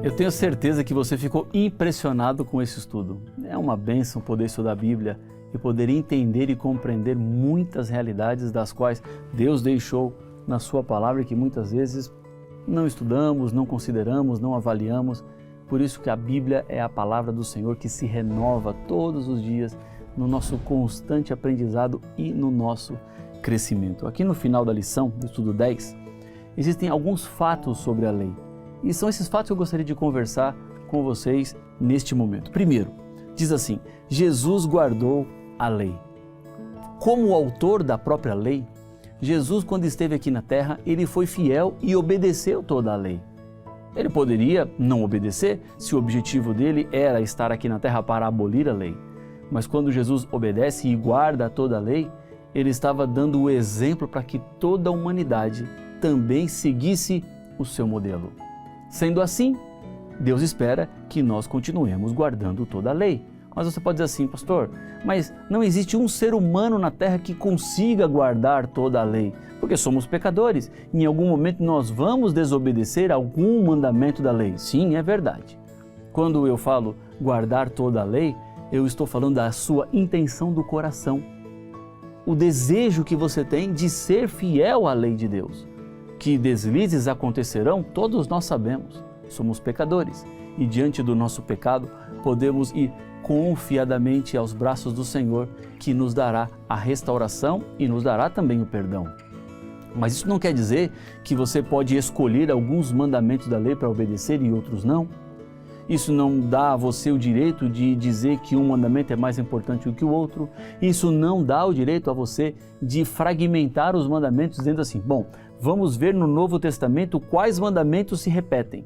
Eu tenho certeza que você ficou impressionado com esse estudo. É uma bênção poder estudar a Bíblia e poder entender e compreender muitas realidades das quais Deus deixou na sua palavra e que muitas vezes não estudamos, não consideramos, não avaliamos. Por isso que a Bíblia é a palavra do Senhor que se renova todos os dias no nosso constante aprendizado e no nosso crescimento. Aqui no final da lição, do estudo 10, existem alguns fatos sobre a lei. E são esses fatos que eu gostaria de conversar com vocês neste momento. Primeiro, diz assim: Jesus guardou a lei. Como o autor da própria lei, Jesus, quando esteve aqui na terra, ele foi fiel e obedeceu toda a lei. Ele poderia não obedecer se o objetivo dele era estar aqui na terra para abolir a lei. Mas quando Jesus obedece e guarda toda a lei, ele estava dando o exemplo para que toda a humanidade também seguisse o seu modelo. Sendo assim, Deus espera que nós continuemos guardando toda a lei. Mas você pode dizer assim: pastor, mas não existe um ser humano na terra que consiga guardar toda a lei, porque somos pecadores. Em algum momento nós vamos desobedecer algum mandamento da lei. Sim, é verdade. Quando eu falo guardar toda a lei, eu estou falando da sua intenção do coração. O desejo que você tem de ser fiel à lei de Deus. Que deslizes acontecerão, todos nós sabemos. Somos pecadores e diante do nosso pecado podemos ir confiadamente aos braços do Senhor, que nos dará a restauração e nos dará também o perdão. Mas isso não quer dizer que você pode escolher alguns mandamentos da lei para obedecer e outros não. Isso não dá a você o direito de dizer que um mandamento é mais importante do que o outro. Isso não dá o direito a você de fragmentar os mandamentos dizendo assim: bom, vamos ver no Novo Testamento quais mandamentos se repetem.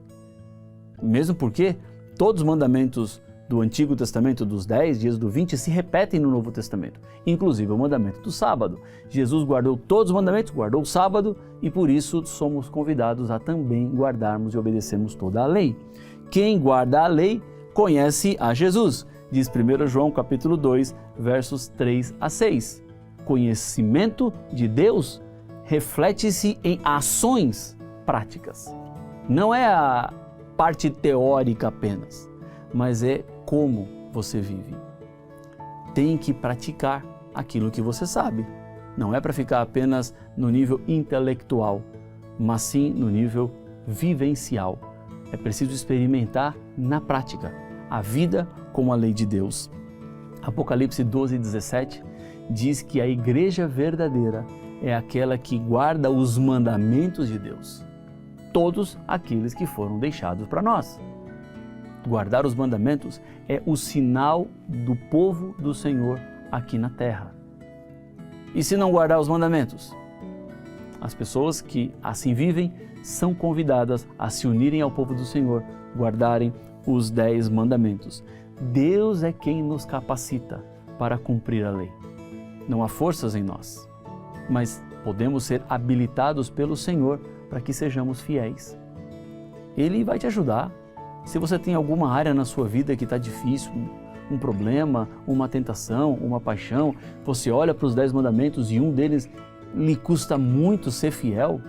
Mesmo porque todos os mandamentos do Antigo Testamento, dos 10 dias do 20, se repetem no Novo Testamento, inclusive o mandamento do sábado. Jesus guardou todos os mandamentos, guardou o sábado e por isso somos convidados a também guardarmos e obedecermos toda a lei. Quem guarda a lei conhece a Jesus, diz 1 João capítulo 2, versos 3 a 6. Conhecimento de Deus reflete-se em ações práticas. Não é a parte teórica apenas, mas é como você vive. Tem que praticar aquilo que você sabe. Não é para ficar apenas no nível intelectual, mas sim no nível vivencial. É preciso experimentar na prática a vida com a lei de Deus. Apocalipse 12:17 diz que a igreja verdadeira é aquela que guarda os mandamentos de Deus. Todos aqueles que foram deixados para nós. Guardar os mandamentos é o sinal do povo do Senhor aqui na terra. E se não guardar os mandamentos? As pessoas que assim vivem são convidadas a se unirem ao povo do Senhor, guardarem os 10 mandamentos. Deus é quem nos capacita para cumprir a lei. Não há forças em nós, mas podemos ser habilitados pelo Senhor para que sejamos fiéis. Ele vai te ajudar. Se você tem alguma área na sua vida que está difícil, um problema, uma tentação, uma paixão, você olha para os 10 mandamentos e um deles lhe custa muito ser fiel,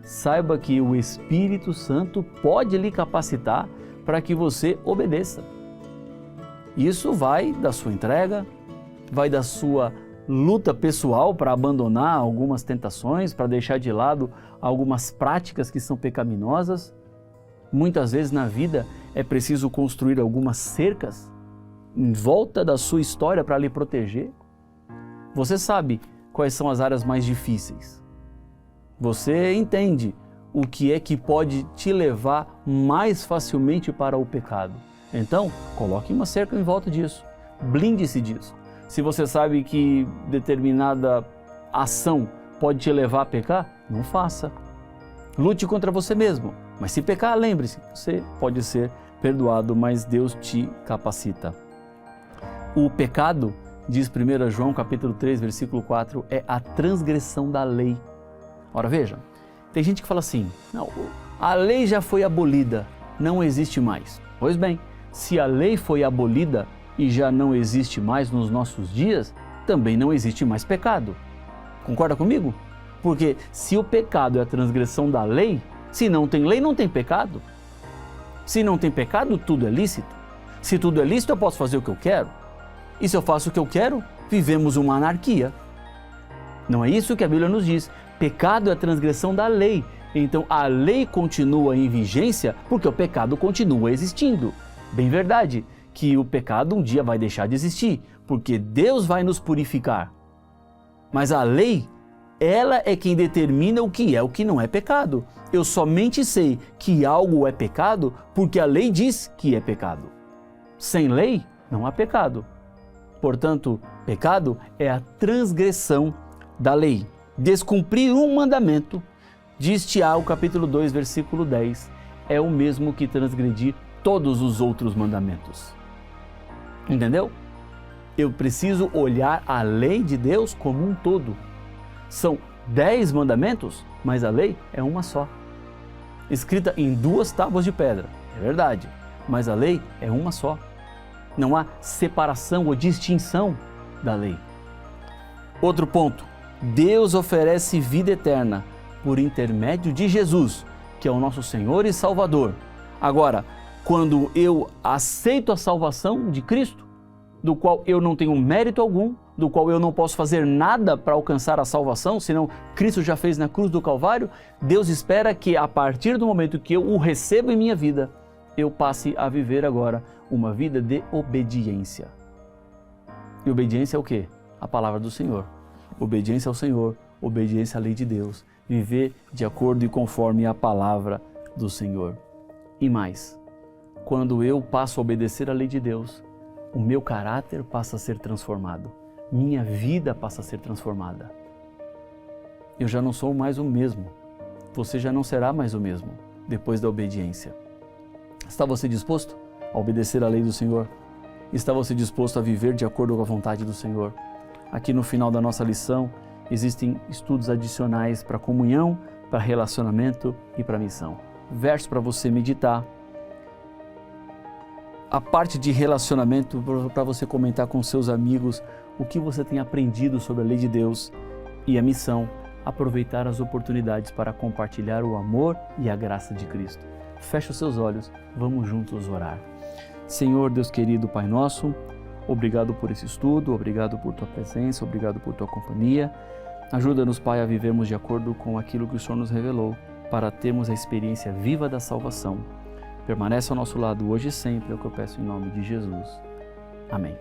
saiba que o Espírito Santo pode lhe capacitar para que você obedeça. Isso vai da sua entrega, vai da sua luta pessoal para abandonar algumas tentações, para deixar de lado algumas práticas que são pecaminosas. Muitas vezes na vida é preciso construir algumas cercas em volta da sua história para lhe proteger. Você sabe quais são as áreas mais difíceis. Você entende o que é que pode te levar mais facilmente para o pecado. Então, coloque uma cerca em volta disso. Blinde-se disso. Se você sabe que determinada ação pode te levar a pecar, não faça. Lute contra você mesmo. Mas se pecar, lembre-se, você pode ser perdoado, mas Deus te capacita. O pecado, diz 1 João capítulo 3, versículo 4, é a transgressão da lei. Ora, veja, tem gente que fala assim: não, a lei já foi abolida, não existe mais. Pois bem, se a lei foi abolida e já não existe mais nos nossos dias, também não existe mais pecado. Concorda comigo? Porque se o pecado é a transgressão da lei, se não tem lei, não tem pecado. Se não tem pecado, tudo é lícito. Se tudo é lícito, eu posso fazer o que eu quero. E se eu faço o que eu quero, vivemos uma anarquia. Não é isso que a Bíblia nos diz. Pecado é a transgressão da lei. Então a lei continua em vigência porque o pecado continua existindo. Bem verdade que o pecado um dia vai deixar de existir, porque Deus vai nos purificar. Mas a lei, ela é quem determina o que é o que não é pecado. Eu somente sei que algo é pecado porque a lei diz que é pecado. Sem lei, não há pecado. Portanto, pecado é a transgressão da lei. Descumprir um mandamento, diz Tiago capítulo 2, versículo 10, é o mesmo que transgredir todos os outros mandamentos. Entendeu? Eu preciso olhar a lei de Deus como um todo. São 10 mandamentos, mas a lei é uma só. Escrita em 2 tábuas de pedra, é verdade, mas a lei é uma só. Não há separação ou distinção da lei. Outro ponto, Deus oferece vida eterna por intermédio de Jesus, que é o nosso Senhor e Salvador. Agora, quando eu aceito a salvação de Cristo, do qual eu não tenho mérito algum, do qual eu não posso fazer nada para alcançar a salvação, senão Cristo já fez na cruz do Calvário, Deus espera que a partir do momento que eu o recebo em minha vida, eu passe a viver agora uma vida de obediência. E obediência é o quê? A palavra do Senhor. Obediência ao Senhor, obediência à lei de Deus, viver de acordo e conforme a palavra do Senhor. E mais, quando eu passo a obedecer à lei de Deus, o meu caráter passa a ser transformado, minha vida passa a ser transformada. Eu já não sou mais o mesmo, você já não será mais o mesmo depois da obediência. Está você disposto a obedecer à lei do Senhor? Está você disposto a viver de acordo com a vontade do Senhor? Aqui no final da nossa lição, existem estudos adicionais para comunhão, para relacionamento e para missão. Versos para você meditar. A parte de relacionamento para você comentar com seus amigos o que você tem aprendido sobre a lei de Deus. E a missão, aproveitar as oportunidades para compartilhar o amor e a graça de Cristo. Feche os seus olhos, vamos juntos orar. Senhor, Deus querido, Pai nosso, obrigado por esse estudo, obrigado por Tua presença, obrigado por Tua companhia. Ajuda-nos, Pai, a vivermos de acordo com aquilo que o Senhor nos revelou, para termos a experiência viva da salvação. Permanece ao nosso lado hoje e sempre, é o que eu peço em nome de Jesus. Amém.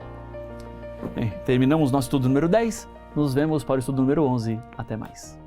Bem, terminamos nosso estudo número 10, nos vemos para o estudo número 11. Até mais.